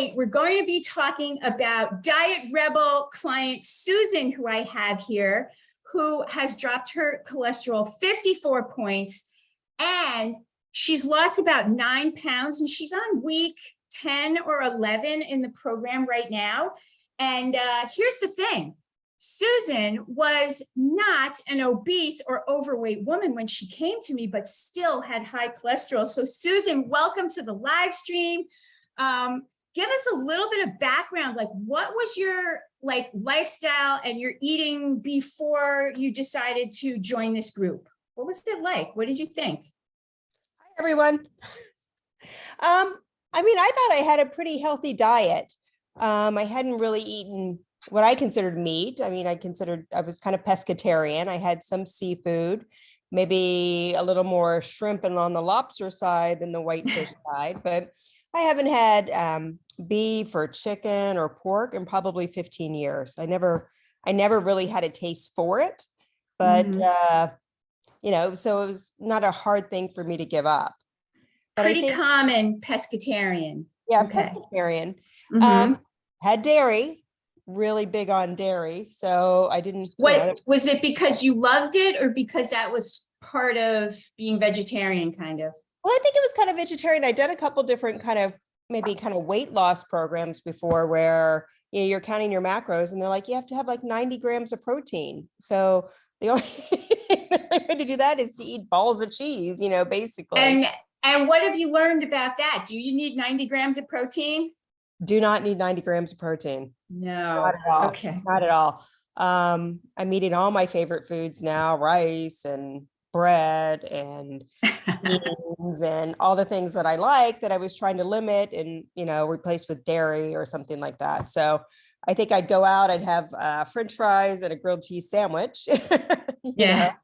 Tonight, we're going to be talking about Diet Rebel client Susan, who I have here, who has dropped her cholesterol 54 points, and she's lost about 9 pounds, and she's on week 10 or 11 in the program right now. And here's the thing. Susan was not an obese or overweight woman when she came to me, but still had high cholesterol. So Susan, welcome to the live stream. Give us a little bit of background, like what was your lifestyle and your eating before you decided to join this group? What was it like? What did you think? Hi, everyone. I thought I had a pretty healthy diet. I hadn't really eaten what I considered meat. I was kind of pescatarian. I had some seafood, maybe a little more shrimp and on the lobster side than the whitefish side, but I haven't had beef or chicken or pork in probably 15 years. I never really had a taste for it, but so it was not a hard thing for me to give up. But Pretty common pescatarian. Yeah, okay. Pescatarian. Had dairy, really big on dairy. So I didn't. Was it because you loved it or because that was part of being vegetarian kind of? Well, I think it was kind of vegetarian. I'd done a couple different kind of weight loss programs before where you're counting your macros and they're like, you have to have like 90 grams of protein. So the only way to do that is to eat balls of cheese, basically. And what have you learned about that? Do you need 90 grams of protein? Do not need 90 grams of protein. No. Not at all. Okay. Not at all. I'm eating all my favorite foods now, rice and bread and beans and all the things that I like that I was trying to limit and, replace with dairy or something like that. So I think I'd go out, I'd have French fries and a grilled cheese sandwich. Yeah.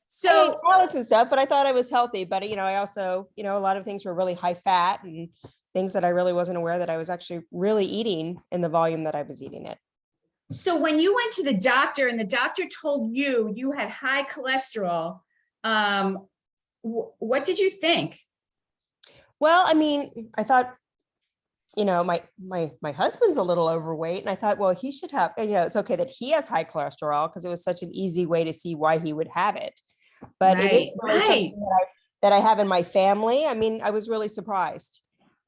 So salads and stuff, but I thought I was healthy, but I also, a lot of things were really high fat and things that I really wasn't aware that I was actually really eating in the volume that I was eating it. So when you went to the doctor and the doctor told you you had high cholesterol, what did you think? Well, I thought, my husband's a little overweight, and I thought, well, he should have, it's okay that he has high cholesterol because it was such an easy way to see why he would have it. But it is really something that I have in my family. I was really surprised.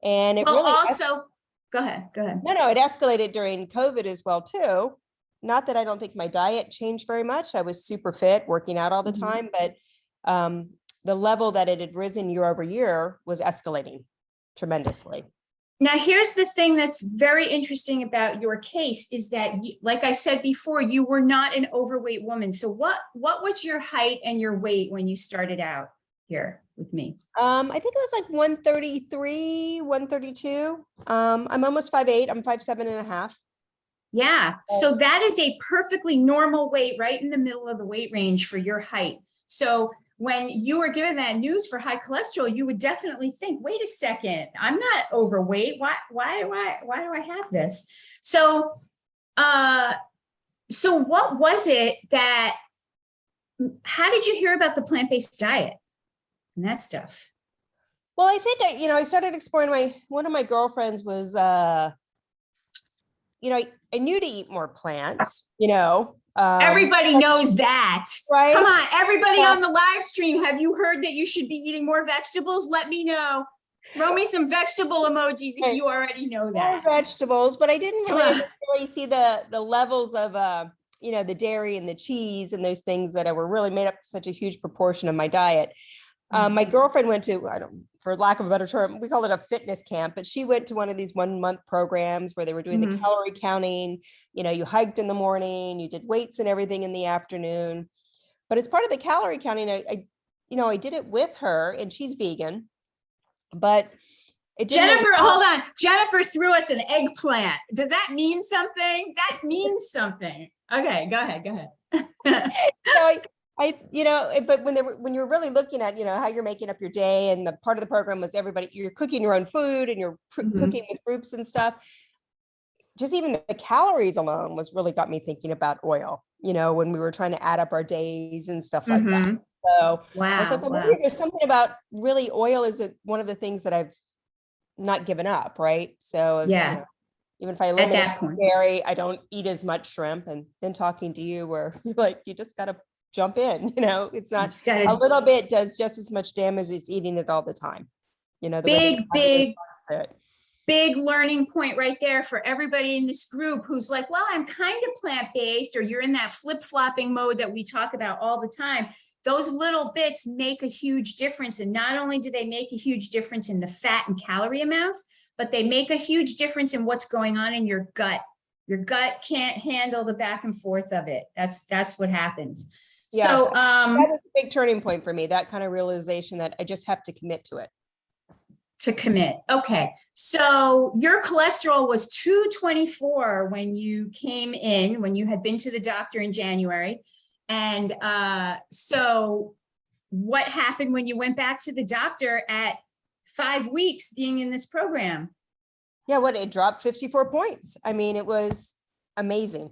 And it go ahead. No, it escalated during COVID as well, too. Not that I don't think my diet changed very much. I was super fit, working out all the time, but the level that it had risen year over year was escalating tremendously. Now, here's the thing that's very interesting about your case is that, like I said before, you were not an overweight woman. So what was your height and your weight when you started out here with me? I think it was like 133, 132. I'm almost 5'8". I'm 5'7.5". Yeah. So that is a perfectly normal weight, right in the middle of the weight range for your height. So when you were given that news for high cholesterol, you would definitely think, wait a second, I'm not overweight. Why do I have this? So, so what was it how did you hear about the plant-based diet and that stuff? Well, I think I started exploring one of my girlfriends was, I knew to eat more plants, everybody knows that, right? Come on, everybody on the live stream. Have you heard that you should be eating more vegetables? Let me know. Throw me some vegetable emojis if you already know that. More vegetables, but I didn't really see the levels of, the dairy and the cheese and those things that were really made up such a huge proportion of my diet. My girlfriend went to, for lack of a better term, we call it a fitness camp, but she went to one of these 1-month programs where they were doing the calorie counting. You hiked in the morning, you did weights and everything in the afternoon. But as part of the calorie counting, I did it with her, and she's vegan. But it didn't. Jennifer, hold on. Jennifer threw us an eggplant. Does that mean something? That means something. Okay, go ahead. So but when you're really looking at, how you're making up your day, and the part of the program was you're cooking your own food and you're cooking with groups and stuff. Just even the calories alone really got me thinking about oil, when we were trying to add up our days and stuff like that. So wow, I was like, well, maybe there's something about really oil is one of the things that I've not given up, right? So it's, Yeah, even if I at eliminate that point. dairy, I don't eat as much shrimp. And then talking to you where you're like, you just got to jump in, it's You not just a gotta little bit does just as much damage as eating it all the time. The way the big, body big, responds to it. big learning point right there for everybody in this group who's like, well, I'm kind of plant-based, or you're in that flip-flopping mode that we talk about all the time. Those little bits make a huge difference. And not only do they make a huge difference in the fat and calorie amounts, but they make a huge difference in what's going on in your gut. Your gut can't handle the back and forth of it. That's what happens. Yeah, So that is a big turning point for me, that kind of realization that I just have to commit to it. to commit. Okay. So your cholesterol was 224 when you came in, when you had been to the doctor in January. And so what happened when you went back to the doctor at 5 weeks being in this program? Yeah, it dropped 54 points. I mean, it was amazing.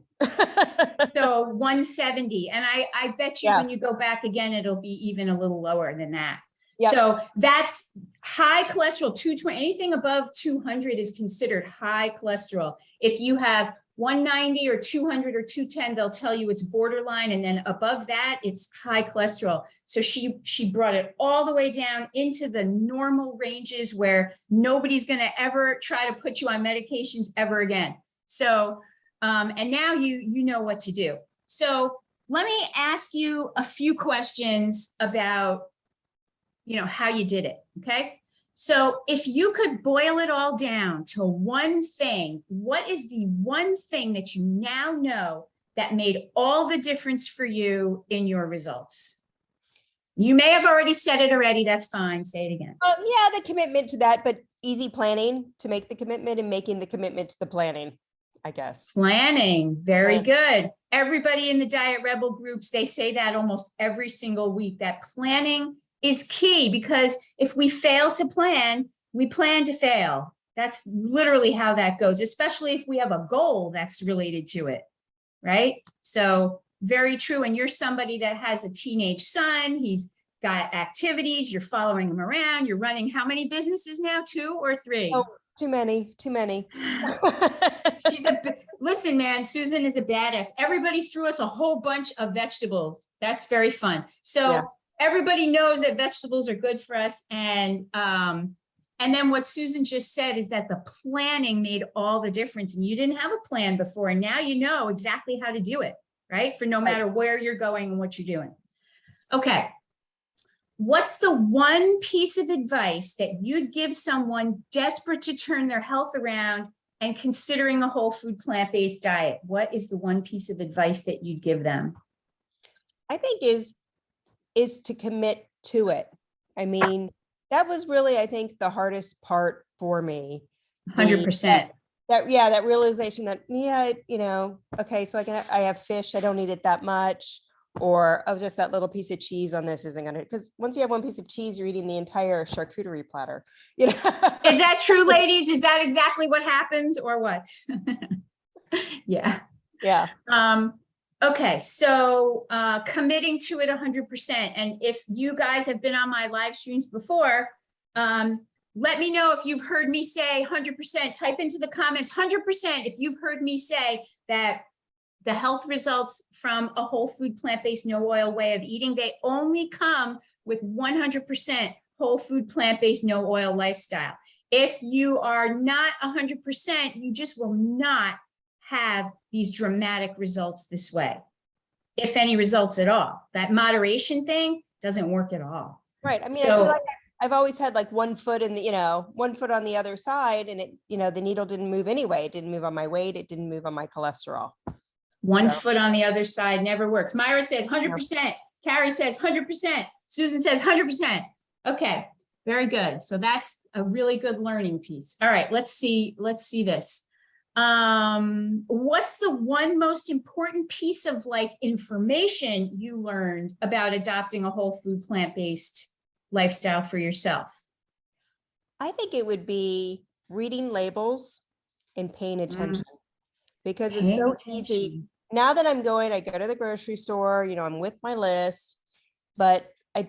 So 170. And I bet you when you go back again, it'll be even a little lower than that. Yep. So that's high cholesterol. 220, anything above 200 is considered high cholesterol. If you have 190 or 200 or 210, they'll tell you it's borderline. And then above that, it's high cholesterol. So she brought it all the way down into the normal ranges where nobody's going to ever try to put you on medications ever again. So, and now you know what to do. So let me ask you a few questions about, how you did it. Okay. So if you could boil it all down to one thing, what is the one thing that you now know that made all the difference for you in your results? You may have already said it already. That's fine. Say it again. Yeah, the commitment to that, but easy planning to make the commitment and making the commitment to the planning, I guess. Planning. Very good. Everybody in the Diet Rebel groups, they say that almost every single week, that planning is key, because if we fail to plan, we plan to fail. That's literally how that goes, especially if we have a goal that's related to it, right? So very true. And you're somebody that has a teenage son. He's got activities. You're following him around. You're running how many businesses now? 2 or 3? Oh, too many. Listen, man, Susan is a badass. Everybody threw us a whole bunch of vegetables. That's very fun. So yeah. Everybody knows that vegetables are good for us. And then what Susan just said is that the planning made all the difference, and you didn't have a plan before. And now you know exactly how to do it, right? For no matter where you're going and what you're doing. Okay. What's the one piece of advice that you'd give someone desperate to turn their health around and considering a whole food plant-based diet? What is the one piece of advice that you'd give them? I think is to commit to it. I mean, that was really, I think, the hardest part for me. 100%. That realization that, okay, so I have fish, I don't eat it that much, or just that little piece of cheese on this isn't gonna, because once you have one piece of cheese, you're eating the entire charcuterie platter. Is that true, ladies? Is that exactly what happens, or what? Yeah. Okay, so committing to it 100%. And if you guys have been on my live streams before, let me know if you've heard me say 100%. Type into the comments 100% if you've heard me say that the health results from a whole food, plant-based, no oil way of eating, they only come with 100% whole food, plant-based, no oil lifestyle. If you are not 100%, you just will not have these dramatic results this way, if any results at all. That moderation thing doesn't work at all. Right. I mean, I feel like I've always had like one foot in the, 1 foot on the other side, and it, the needle didn't move anyway. It didn't move on my weight. It didn't move on my cholesterol. One foot on the other side never works. Myra says 100%. Carrie says 100%. Susan says 100%. Okay, very good. So that's a really good learning piece. All right, let's see this. What's the one most important piece of information you learned about adopting a whole food, plant-based lifestyle for yourself? I think it would be reading labels and paying attention, because it's so easy. Now that I'm going, I go to the grocery store, I'm with my list, but I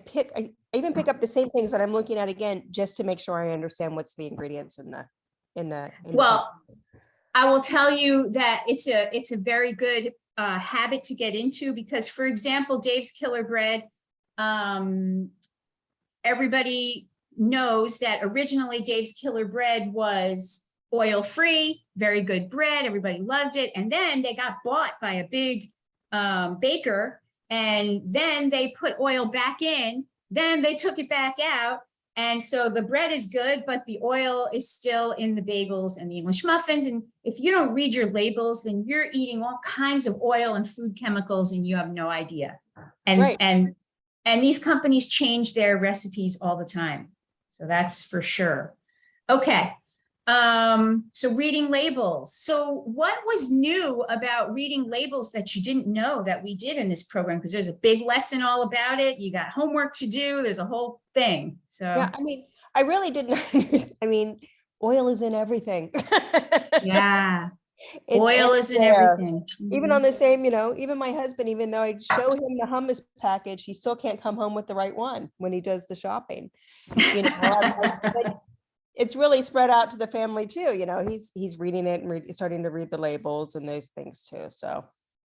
I even pick up the same things that I'm looking at again, just to make sure I understand what's the ingredients in the Well, I will tell you that it's a very good habit to get into because, for example, Dave's Killer Bread, everybody knows that originally Dave's Killer Bread was oil-free, very good bread. Everybody loved it. And then they got bought by a big baker, and then they put oil back in, then they took it back out. And so the bread is good, but the oil is still in the bagels and the English muffins. And if you don't read your labels, then you're eating all kinds of oil and food chemicals and you have no idea. And, Right. and these companies change their recipes all the time. So that's for sure. Okay. So reading labels. So what was new about reading labels that you didn't know that we did in this program? Because there's a big lesson all about it. You got homework to do. There's a whole thing. So yeah, I mean, I really didn't understand. I mean, oil is in everything. yeah, It's oil is in everywhere. everything. Even on the same, even my husband, even though I show him the hummus package, he still can't come home with the right one when he does the shopping. But it's really spread out to the family too. He's reading it and starting to read the labels and those things too. So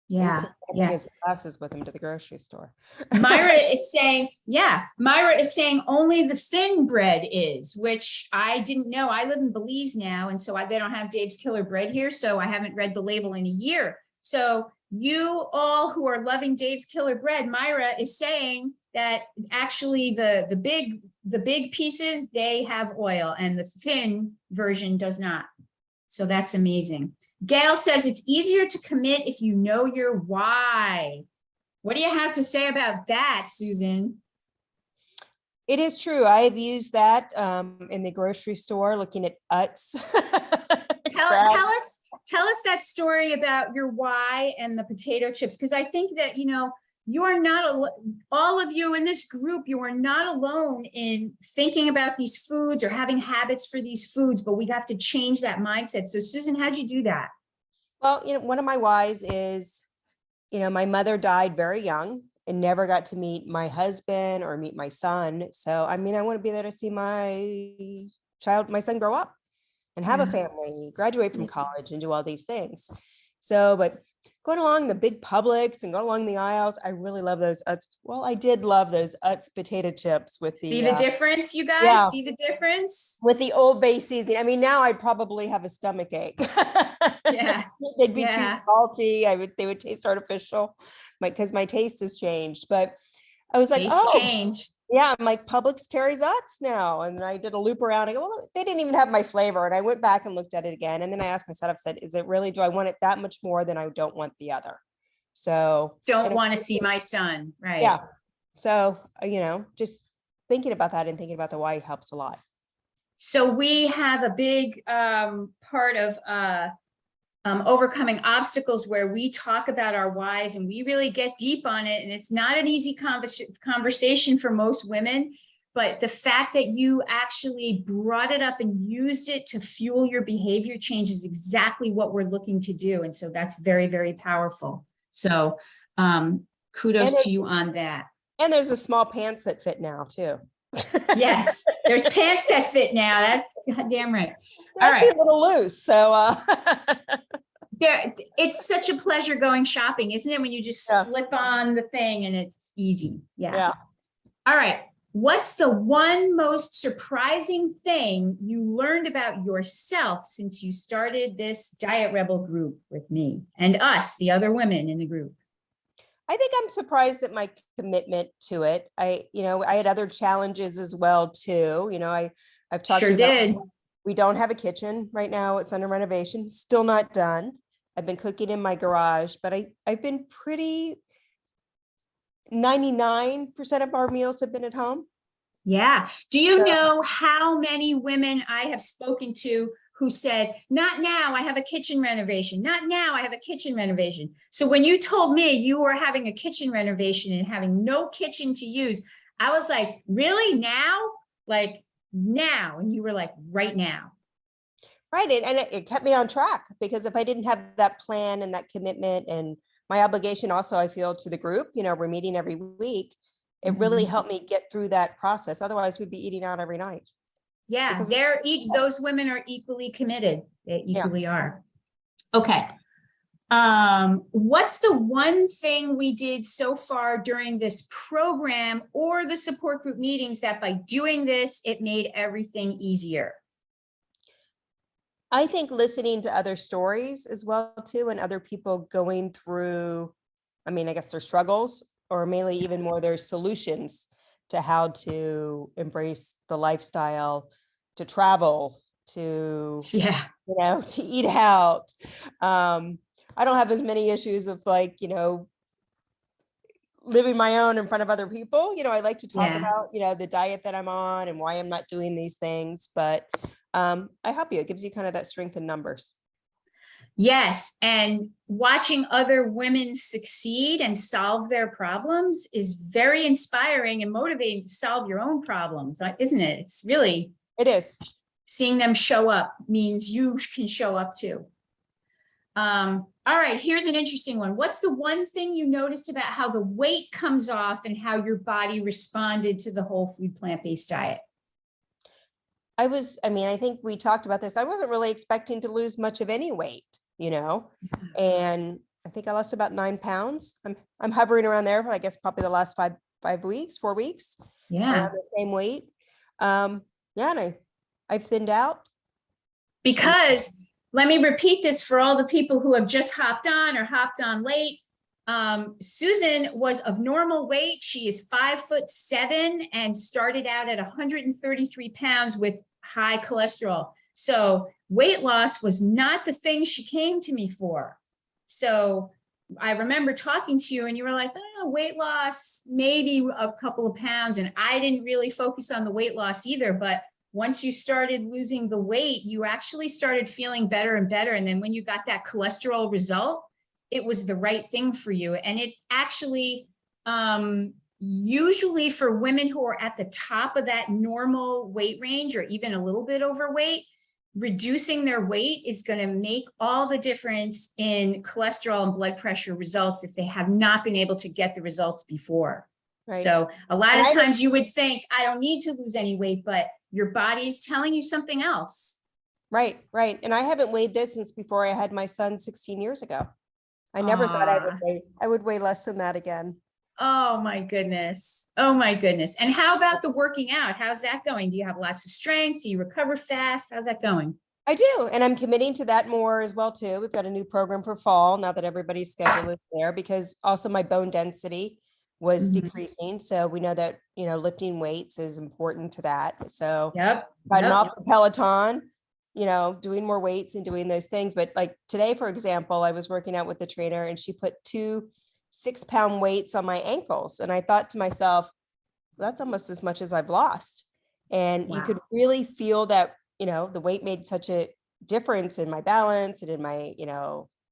Yeah, he's taking yeah. his glasses with him to the grocery store. Myra is saying, only the thin bread is, which I didn't know. I live in Belize now, and so they don't have Dave's Killer Bread here, so I haven't read the label in a year. So you all who are loving Dave's Killer Bread, Myra is saying that actually the big pieces, they have oil, and the thin version does not. So that's amazing. Gail says it's easier to commit if you know your why. What do you have to say about that, Susan? It is true. I've used that in the grocery store, looking at Utz. Tell us that story about your why and the potato chips, because I think that you are not all of you in this group. You are not alone in thinking about these foods or having habits for these foods, but we have to change that mindset. So, Susan, how'd you do that? Well, one of my whys is, my mother died very young and never got to meet my husband or meet my son. So, I want to be there to see my son grow up and have a family, graduate from college and do all these things. So, but going along the big Publix and going along the aisles, I really love those Utz. Well, I did love those Utz potato chips with the— See the difference, you guys? Yeah. See the difference? With the Old Bay seasoning. Now I'd probably have a stomach ache. Yeah. They'd be too salty. They would taste artificial, because my taste has changed. But I was like, change. Yeah, I'm like, Publix carries Utz now. And I did a loop around. I go, well, they didn't even have my flavor. And I went back and looked at it again. And then I asked myself, I said, is it really, do I want it that much more than I don't want the other? So don't want to see my son. Right. Yeah. So, just thinking about that and thinking about the why helps a lot. So we have a big part of overcoming obstacles where we talk about our whys and we really get deep on it. And it's not an easy conversation for most women, but the fact that you actually brought it up and used it to fuel your behavior change is exactly what we're looking to do. And so that's very, very powerful. So kudos to you on that. And there's a small pants that fit now too. Yes, there's pants that fit now. That's goddamn right. They're actually a little loose. So it's such a pleasure going shopping, isn't it? When you just slip on the thing and it's easy. Yeah. All right. What's the one most surprising thing you learned about yourself since you started this Diet Rebel group with me and us, the other women in the group? I think I'm surprised at my commitment to it. I had other challenges as well too. I've talked about, we don't have a kitchen right now. It's under renovation, still not done. I've been cooking in my garage, but I've been pretty, 99% of our meals have been at home. Yeah. Do you know how many women I have spoken to who said, not now, I have a kitchen renovation. Not now, I have a kitchen renovation. So when you told me you were having a kitchen renovation and having no kitchen to use, I was like, really now? Like now? And you were like, right now. Right. And it kept me on track, because if I didn't have that plan and that commitment and my obligation also, I feel, to the group, we're meeting every week. it really helped me get through that process. Otherwise, we'd be eating out every night. Yeah, Because those women are equally committed. They Yeah. equally are. Okay. What's the one thing we did so far during this program or the support group meetings that by doing this, it made everything easier? I think listening to other stories as well too, and other people going through, I mean, I guess their struggles, or mainly even more their solutions to how to embrace the lifestyle, to travel, to, Yeah. to eat out. I don't have as many issues of like, living my own in front of other people. I like to talk Yeah. about, the diet that I'm on and why I'm not doing these things, but I help you. It gives you kind of that strength in numbers. Yes. And watching other women succeed and solve their problems is very inspiring and motivating to solve your own problems, isn't it? It's really, It is. seeing them show up means you can show up too. All right, here's an interesting one. What's the one thing you noticed about how the weight comes off and how your body responded to the whole food plant-based diet? I think we talked about this. I wasn't really expecting to lose much of any weight, and I think I lost about 9 pounds. I'm hovering around there for, I guess, probably the last 4 weeks, Yeah. around the same weight. And I've thinned out. Because let me repeat this for all the people who have just hopped on or hopped on late. Susan was of normal weight. She is 5'7" and started out at 133 pounds with high cholesterol. So weight loss was not the thing she came to me for. So I remember talking to you and you were like, oh, weight loss, maybe a couple of pounds. And I didn't really focus on the weight loss either, but once you started losing the weight, you actually started feeling better and better. And then when you got that cholesterol result, it was the right thing for you. And it's actually usually for women who are at the top of that normal weight range or even a little bit overweight, reducing their weight is going to make all the difference in cholesterol and blood pressure results if they have not been able to get the results before. Right. So a lot of times you would think, I don't need to lose any weight, but your body is telling you something else. Right. And I haven't weighed this since before I had my son 16 years ago. I never thought I would weigh less than that again. Oh my goodness. Oh my goodness. And how about the working out? How's that going? Do you have lots of strength? Do you recover fast? How's that going? I do. And I'm committing to that more as well too. We've got a new program for fall now that everybody's schedule is there, because also my bone density was decreasing. So we know that, lifting weights is important to that. So cutting off the Peloton, doing more weights and doing those things. But like today, for example, I was working out with the trainer and she put 2 6-pound weights on my ankles. And I thought to myself, that's almost as much as I've lost. And you could really feel that, the weight made such a difference in my balance and in my,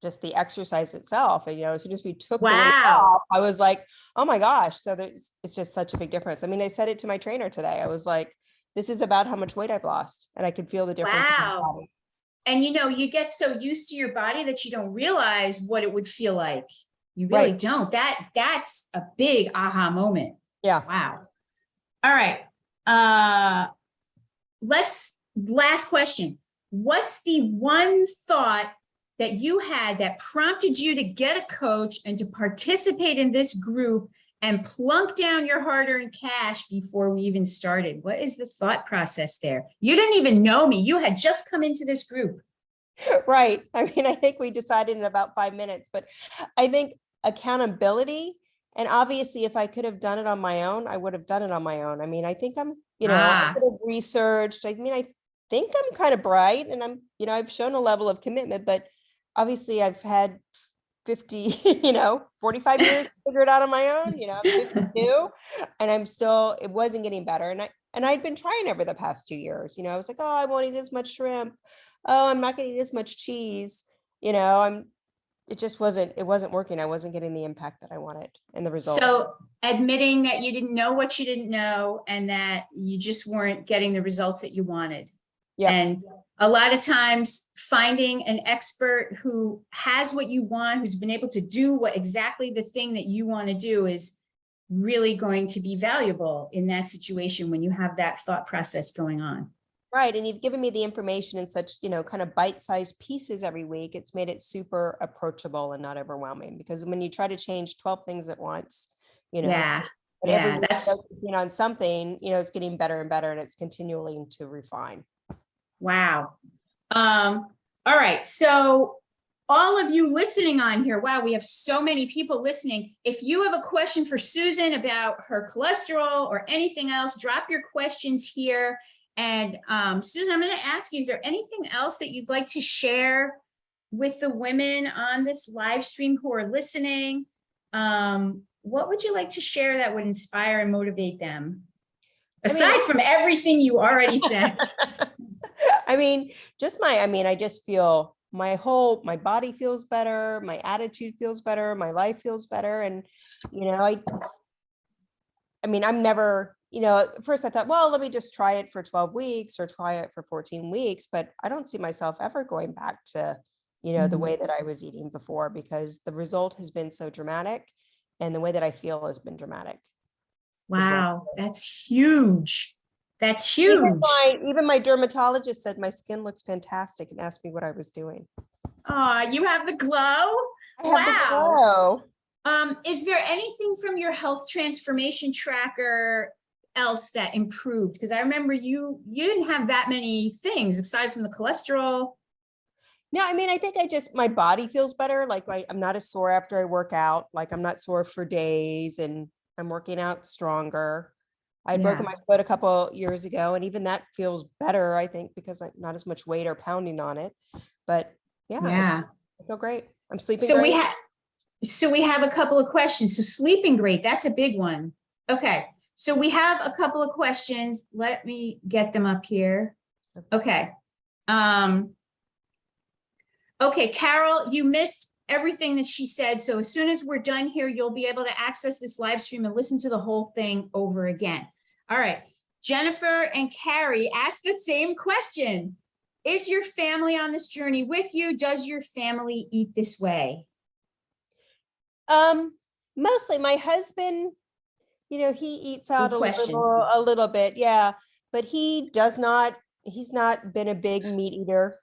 just the exercise itself. And, as soon as we took the weight off, I was like, oh my gosh. So it's just such a big difference. I mean, I said it to my trainer today. I was like, this is about how much weight I've lost. And I could feel the difference. In my body. And, you get so used to your body that you don't realize what it would feel like. You really don't. That's a big aha moment. Yeah. Wow. All right. Last question. What's the one thought that you had that prompted you to get a coach and to participate in this group and plunk down your hard-earned cash before we even started? What is the thought process there? You didn't even know me. You had just come into this group. Right. I mean, I think we decided in about 5 minutes, but I think accountability, and obviously if I could have done it on my own, I would have done it on my own. I mean, I think I'm, I could have researched. I mean, I think I'm kind of bright and I'm, I've shown a level of commitment, but obviously I've had 50, 45 years to figure it out on my own, I'm 52 and it wasn't getting better. And I'd been trying over the past 2 years, I was like, oh, I won't eat as much shrimp. Oh, I'm not going to eat as much cheese. It wasn't working. I wasn't getting the impact that I wanted and the result. So admitting that you didn't know what you didn't know and that you just weren't getting the results that you wanted. Yeah. And a lot of times finding an expert who has what you want, who's been able to do exactly the thing that you want to do is really going to be valuable in that situation when you have that thought process going on. Right. And you've given me the information in such, kind of bite-sized pieces every week. It's made it super approachable and not overwhelming, because when you try to change 12 things at once, Yeah. but every Yeah, week that's focusing on something, it's getting better and better, and it's continuing to refine. wow. All right. So all of you listening on here, wow, we have so many people listening. If you have a question for Susan about her cholesterol or anything else, drop your questions here. And Susan, I'm going to ask you, is there anything else that you'd like to share with the women on this live stream who are listening? What would you like to share that would inspire and motivate them? Aside from everything you already said. I just feel my body feels better. My attitude feels better. My life feels better. And, I'm never, at first I thought, well, let me just try it for 12 weeks or try it for 14 weeks, but I don't see myself ever going back to, the way that I was eating before, because the result has been so dramatic, and the way that I feel has been dramatic. Wow, that's huge. That's huge. Even my dermatologist said my skin looks fantastic and asked me what I was doing. Oh, you have the glow? I have the glow. Is there anything from your health transformation tracker else that improved? Because I remember you didn't have that many things aside from the cholesterol. No, I think my body feels better. Like I'm not as sore after I work out. Like I'm not sore for days, and I'm working out stronger. I broke my foot a couple years ago, and even that feels better, I think, because I'm not as much weight or pounding on it. But I feel great. I'm sleeping great. So we have a couple of questions. So sleeping great, that's a big one. Okay. So we have a couple of questions. Let me get them up here. Okay. Okay, Carol, you missed everything that she said. So as soon as we're done here, you'll be able to access this live stream and listen to the whole thing over again. All right. Jennifer and Carrie asked the same question. Is your family on this journey with you? Does your family eat this way? Mostly my husband, he eats out a little bit. Yeah. But he's not been a big meat eater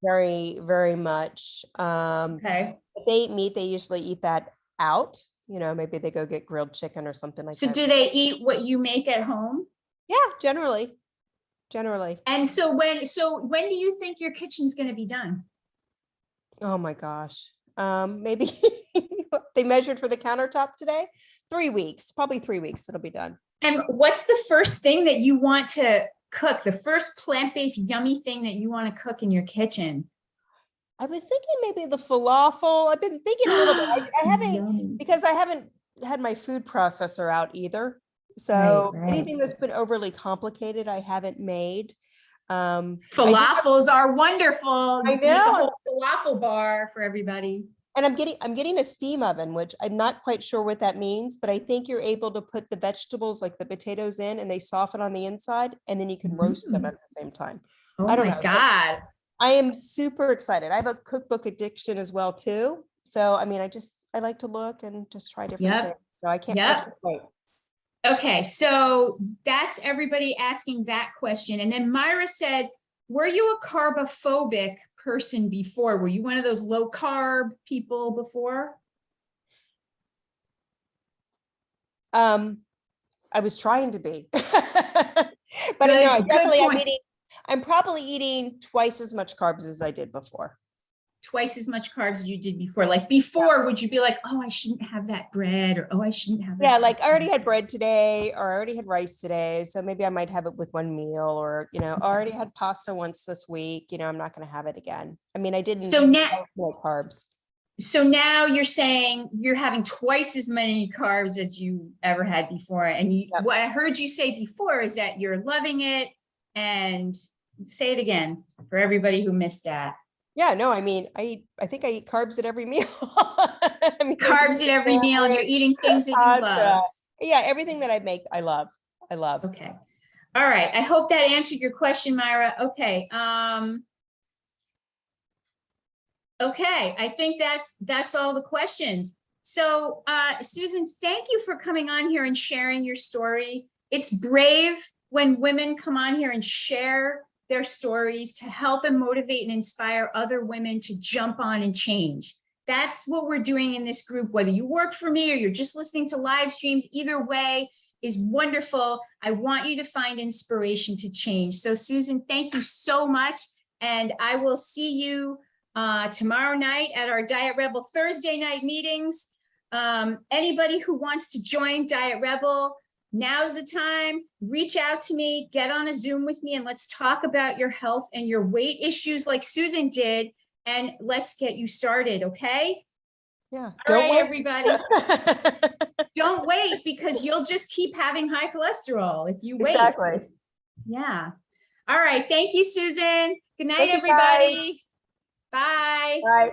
very, very much. Okay. If they eat meat, they usually eat that out. Maybe they go get grilled chicken or something like that. So do they eat what you make at home? Yeah, generally. And so when do you think your kitchen's going to be done? Oh my gosh. Maybe they measured for the countertop today. 3 weeks, probably 3 weeks. It'll be done. And what's the first thing that you want to cook? The first plant-based yummy thing that you want to cook in your kitchen? I was thinking maybe the falafel. I've been thinking a little bit. I haven't, because I haven't had my food processor out either. So anything that's been overly complicated, I haven't made. Falafels are wonderful. I know. Falafel bar for everybody. And I'm getting a steam oven, which I'm not quite sure what that means, but I think you're able to put the vegetables like the potatoes in, and they soften on the inside, and then you can roast them at the same time. Oh I don't my know. God. So I am super excited. I have a cookbook addiction as well too. So, I like to look and just try different things. So I can't wait. Okay. So that's everybody asking that question. And then Myra said, were you a carbophobic person before? Were you one of those low carb people before? I was trying to be, but no, I'm probably eating twice as much carbs as I did before. Twice as much carbs as you did before. Like before, would you be like, oh, I shouldn't have that bread, or oh, I shouldn't have that? Yeah, like I already had bread today, or I already had rice today, so maybe I might have it with one meal, or I already had pasta once this week. I'm not going to have it again. I didn't. So now, carbs. So now you're saying you're having twice as many carbs as you ever had before, and what I heard you say before is that you're loving it. And say it again for everybody who missed that. Yeah, no, I think I eat carbs at every meal. Carbs at every meal, and you're eating things that you love. Yeah, everything that I make, I love. Okay. All right. I hope that answered your question, Myra. Okay. Okay. I think that's all the questions. So, Susan, thank you for coming on here and sharing your story. It's brave when women come on here and share their stories to help and motivate and inspire other women to jump on and change. That's what we're doing in this group, whether you work for me or you're just listening to live streams, either way is wonderful. I want you to find inspiration to change. So Susan, thank you so much. And I will see you tomorrow night at our Diet Rebel Thursday night meetings. Anybody who wants to join Diet Rebel, now's the time. Reach out to me, get on a Zoom with me, and let's talk about your health and your weight issues like Susan did, and let's get you started, okay? Yeah. All right, everybody. Don't wait, because you'll just keep having high cholesterol if you wait. Exactly. Yeah. All right. Thank you, Susan. Good night, Thank you, guys. everybody. Bye. Bye.